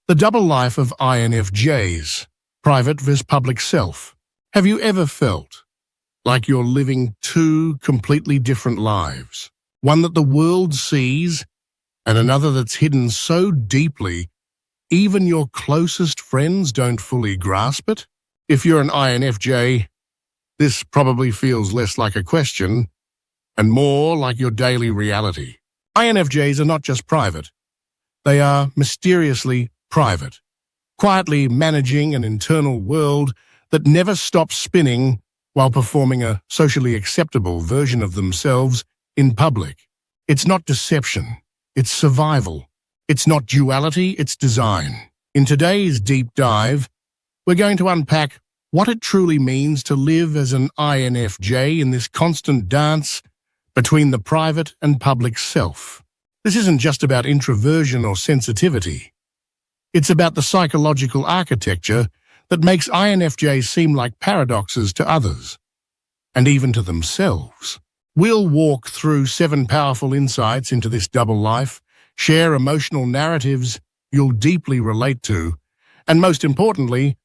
The double life of INFJs, private versus public self. Have you ever felt like you're living two completely different lives? One that the world sees and another that's hidden so deeply even your closest friends don't fully grasp it? If you're an INFJ, this probably feels less like a question and more like your daily reality. INFJs are not just private. They are mysteriously private, quietly managing an internal world that never stops spinning while performing a socially acceptable version of themselves in public. It's not deception, it's survival. It's not duality, it's design. In today's deep dive, we're going to unpack what it truly means to live as an INFJ in this constant dance between the private and public self. This isn't just about introversion or sensitivity. It's about the psychological architecture that makes INFJs seem like paradoxes to others, and even to themselves. We'll walk through 7 powerful insights into this double life, share emotional narratives you'll deeply relate to, and most importantly,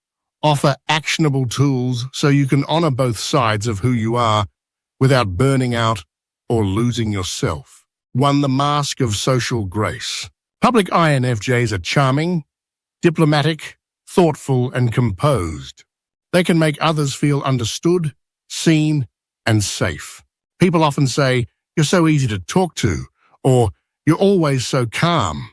offer actionable tools so you can honor both sides of who you are without burning out or losing yourself. 1. The mask of social grace. Public INFJs are charming, diplomatic, thoughtful, and composed. They can make others feel understood, seen, and safe. People often say, "You're so easy to talk to," or "You're always so calm."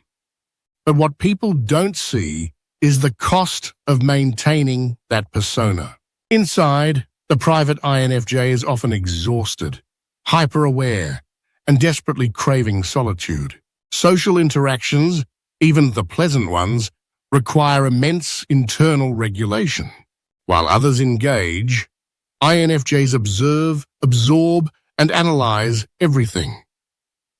But what people don't see is the cost of maintaining that persona. Inside, the private INFJ is often exhausted, hyper-aware, and desperately craving solitude. Social interactions, even the pleasant ones, require immense internal regulation. While others engage, INFJs observe, absorb, and analyze everything.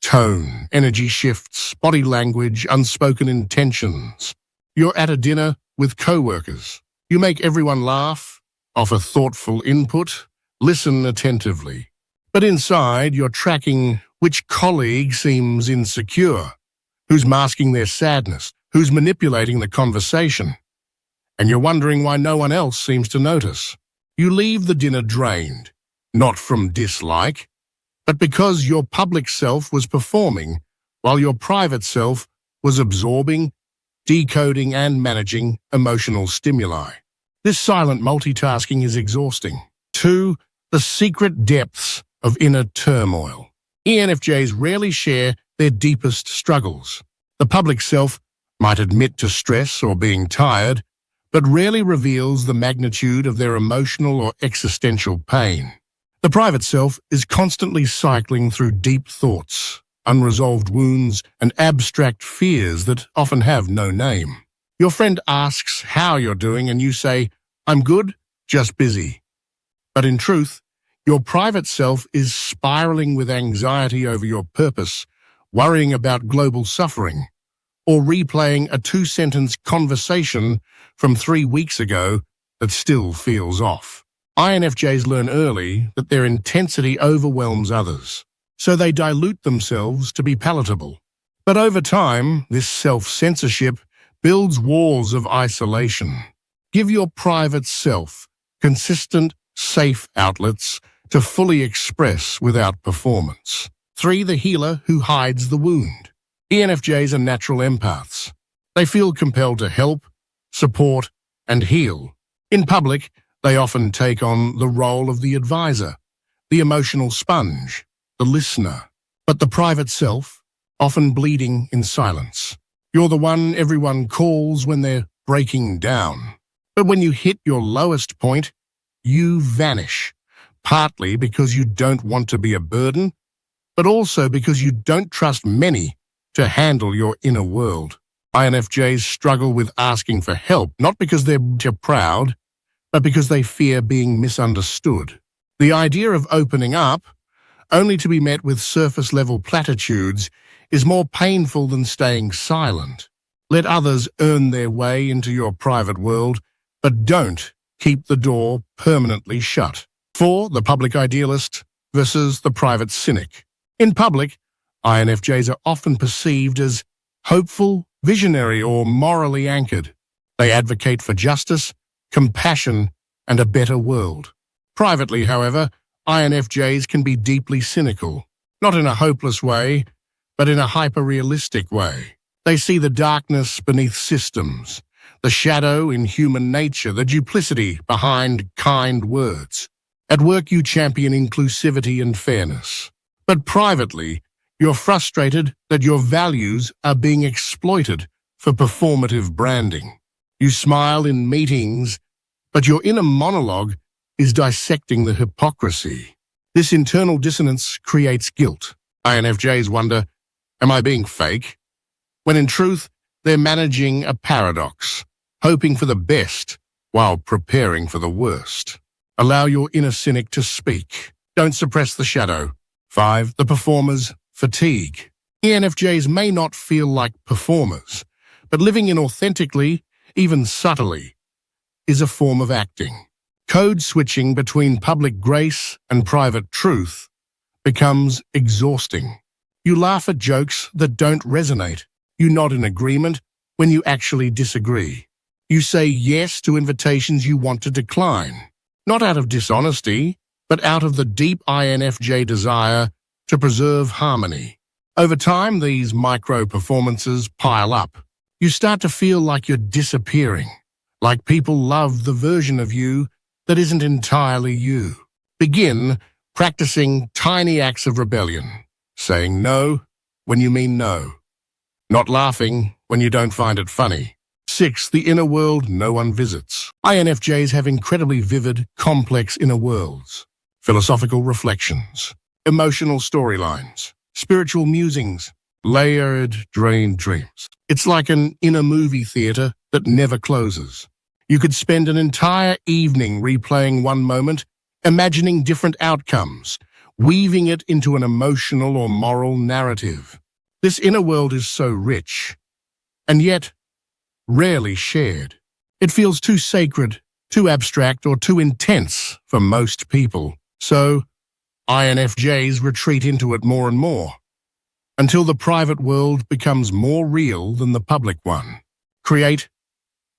Tone, energy shifts, body language, unspoken intentions. You're at a dinner with co-workers. You make everyone laugh, offer thoughtful input, listen attentively. But inside, you're tracking which colleague seems insecure, who's masking their sadness, who's manipulating the conversation. And you're wondering why no one else seems to notice. You leave the dinner drained, not from dislike, but because your public self was performing while your private self was absorbing, decoding, and managing emotional stimuli. This silent multitasking is exhausting. 2. The secret depths of inner turmoil. ENFJs rarely share their deepest struggles. The public self might admit to stress or being tired, but rarely reveals the magnitude of their emotional or existential pain. The private self is constantly cycling through deep thoughts, unresolved wounds, and abstract fears that often have no name. Your friend asks how you're doing and you say, "I'm good, just busy." But in truth, your private self is spiraling with anxiety over your purpose, worrying about global suffering, or replaying a 2-sentence conversation from 3 weeks ago that still feels off. INFJs learn early that their intensity overwhelms others, so they dilute themselves to be palatable. But over time, this self-censorship builds walls of isolation. Give your private self consistent, safe outlets to fully express without performance. 3. The healer who hides the wound. ENFJs are natural empaths. They feel compelled to help, support, and heal. In public, they often take on the role of the advisor, the emotional sponge, the listener. But the private self, often bleeding in silence. You're the one everyone calls when they're breaking down. But when you hit your lowest point, you vanish, partly because you don't want to be a burden, but also because you don't trust many to handle your inner world. INFJs struggle with asking for help, not because they're proud, but because they fear being misunderstood. The idea of opening up, only to be met with surface-level platitudes, is more painful than staying silent. Let others earn their way into your private world, but don't keep the door permanently shut. 4. The public idealist versus the private cynic. In public, INFJs are often perceived as hopeful, visionary or morally anchored. They advocate for justice, compassion, and a better world. Privately, however, INFJs can be deeply cynical, not in a hopeless way, but in a hyper-realistic way. They see the darkness beneath systems, the shadow in human nature, the duplicity behind kind words. At work, you champion inclusivity and fairness. But privately, you're frustrated that your values are being exploited for performative branding. You smile in meetings, but your inner monologue is dissecting the hypocrisy. This internal dissonance creates guilt. INFJs wonder, am I being fake? When in truth, they're managing a paradox, hoping for the best while preparing for the worst. Allow your inner cynic to speak. Don't suppress the shadow. 5. The performer's fatigue. INFJs may not feel like performers, but living inauthentically, even subtly, is a form of acting. Code switching between public grace and private truth becomes exhausting. You laugh at jokes that don't resonate. You nod in agreement when you actually disagree. You say yes to invitations you want to decline, not out of dishonesty, but out of the deep INFJ desire to preserve harmony. Over time, these micro-performances pile up. You start to feel like you're disappearing, like people love the version of you that isn't entirely you. Begin practicing tiny acts of rebellion, saying no when you mean no, not laughing when you don't find it funny. 6. The inner world no one visits. INFJs have incredibly vivid, complex inner worlds, philosophical reflections, emotional storylines, spiritual musings, layered dreams. It's like an inner movie theater that never closes. You could spend an entire evening replaying one moment, imagining different outcomes, weaving it into an emotional or moral narrative. This inner world is so rich, and yet rarely shared. It feels too sacred, too abstract, or too intense for most people. So, INFJs retreat into it more and more, until the private world becomes more real than the public one. Create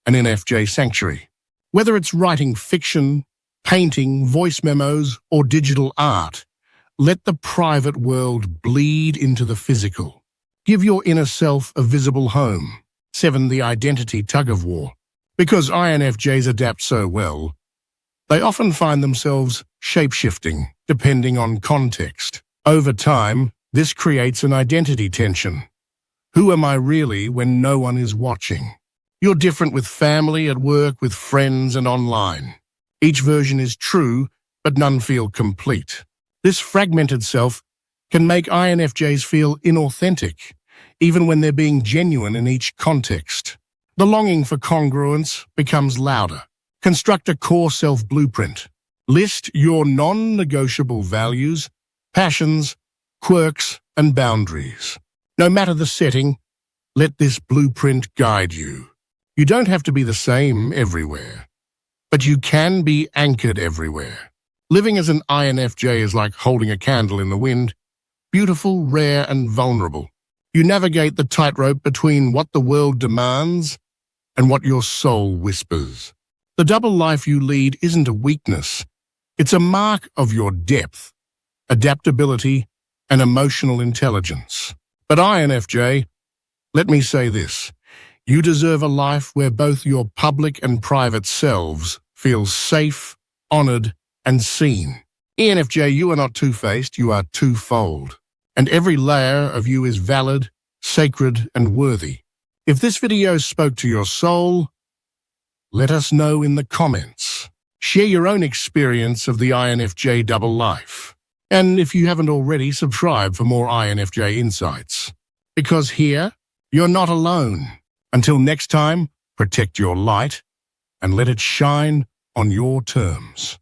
an INFJ sanctuary. Whether it's writing fiction, painting, voice memos, or digital art, let the private world bleed into the physical. Give your inner self a visible home. 7. The identity tug-of-war. Because INFJs adapt so well, they often find themselves shape-shifting, depending on context. Over time, this creates an identity tension. Who am I really when no one is watching? You're different with family, at work, with friends, and online. Each version is true, but none feel complete. This fragmented self can make INFJs feel inauthentic, even when they're being genuine in each context. The longing for congruence becomes louder. Construct a core self-blueprint. List your non-negotiable values, passions, quirks, and boundaries. No matter the setting, let this blueprint guide you. You don't have to be the same everywhere, but you can be anchored everywhere. Living as an INFJ is like holding a candle in the wind, beautiful, rare, and vulnerable. You navigate the tightrope between what the world demands and what your soul whispers. The double life you lead isn't a weakness. It's a mark of your depth, adaptability, and emotional intelligence. But INFJ, let me say this. You deserve a life where both your public and private selves feel safe, honored, and seen. INFJ, you are not two-faced, you are twofold. And every layer of you is valid, sacred, and worthy. If this video spoke to your soul, let us know in the comments. Share your own experience of the INFJ double life. And if you haven't already, subscribe for more INFJ insights. Because here, you're not alone. Until next time, protect your light and let it shine on your terms.